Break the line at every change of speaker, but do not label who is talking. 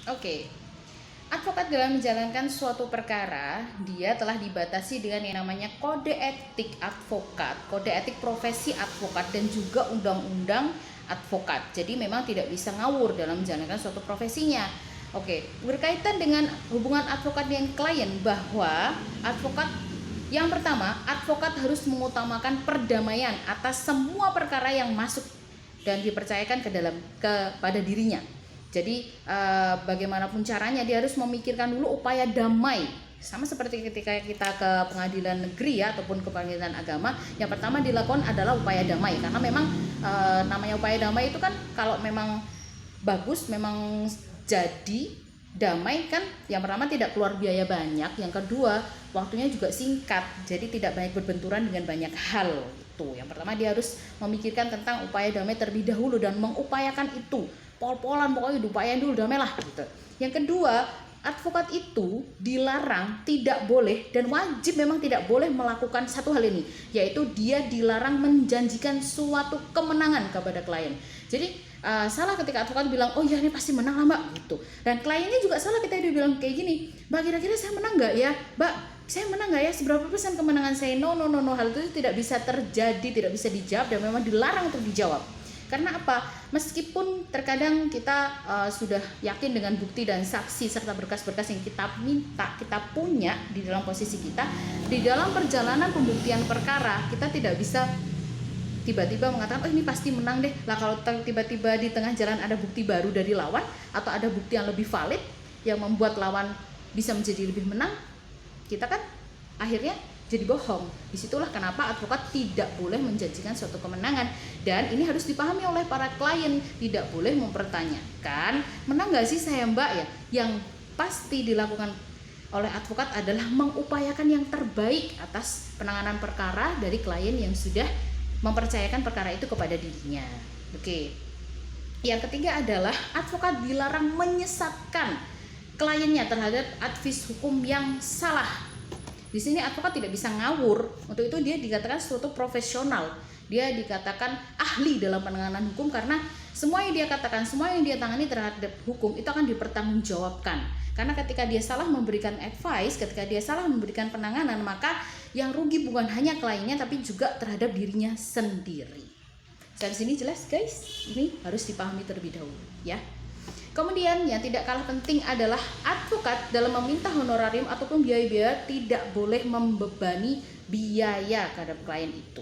Oke. Advokat dalam menjalankan suatu perkara, dia telah dibatasi dengan yang namanya kode etik advokat, kode etik profesi advokat, dan juga undang-undang advokat. Jadi memang tidak bisa ngawur dalam menjalankan suatu profesinya. Oke, berkaitan dengan hubungan advokat dengan klien, bahwa advokat yang pertama, advokat harus mengutamakan perdamaian atas semua perkara yang masuk dan dipercayakan kepada dirinya. Jadi bagaimanapun caranya dia harus memikirkan dulu upaya damai. Sama seperti ketika kita ke pengadilan negeri ya, ataupun ke pengadilan agama, yang pertama dilakukan adalah upaya damai. Karena memang namanya upaya damai itu kan kalau memang bagus, memang jadi damai kan, yang pertama tidak keluar biaya banyak, yang kedua waktunya juga singkat, jadi tidak banyak berbenturan dengan banyak hal. Itu yang pertama, dia harus memikirkan tentang upaya damai terlebih dahulu dan mengupayakan itu pol-polan, pokoknya diupayain dulu damai lah gitu. Yang kedua, advokat itu dilarang, tidak boleh dan wajib memang tidak boleh melakukan satu hal ini, yaitu dia dilarang menjanjikan suatu kemenangan kepada klien. Jadi salah ketika advokat bilang, oh ya ini pasti menang lah mbak gitu, dan kliennya juga salah ketika dia bilang kayak gini, mbak kira-kira saya menang nggak ya mbak, saya menang nggak ya, seberapa persen kemenangan saya. No, hal itu tidak bisa terjadi, tidak bisa dijawab, dan memang dilarang untuk dijawab. Karena apa? Meskipun terkadang kita sudah yakin dengan bukti dan saksi serta berkas-berkas yang kita minta, kita punya di dalam posisi kita, di dalam perjalanan pembuktian perkara, kita tidak bisa tiba-tiba mengatakan, oh ini pasti menang deh. Lah kalau tiba-tiba di tengah jalan ada bukti baru dari lawan, atau ada bukti yang lebih valid yang membuat lawan bisa menjadi lebih menang, kita kan akhirnya jadi bohong. Disitulah kenapa advokat tidak boleh menjanjikan suatu kemenangan, dan ini harus dipahami oleh para klien. Tidak boleh mempertanyakan menang nggak sih saya mbak ya. Yang pasti dilakukan oleh advokat adalah mengupayakan yang terbaik atas penanganan perkara dari klien yang sudah mempercayakan perkara itu kepada dirinya. Oke. Yang ketiga adalah advokat dilarang menyesatkan kliennya terhadap advis hukum yang salah. Di sini advokat tidak bisa ngawur. Untuk itu dia dikatakan suatu profesional. Dia dikatakan ahli dalam penanganan hukum, karena semua yang dia katakan, semua yang dia tangani terhadap hukum itu akan dipertanggungjawabkan. Karena ketika dia salah memberikan advice, ketika dia salah memberikan penanganan, maka yang rugi bukan hanya kliennya tapi juga terhadap dirinya sendiri. Sampai sini jelas guys? Ini harus dipahami terlebih dahulu ya. Kemudian yang tidak kalah penting adalah advokat dalam meminta honorarium ataupun biaya-biaya tidak boleh membebani biaya terhadap klien itu.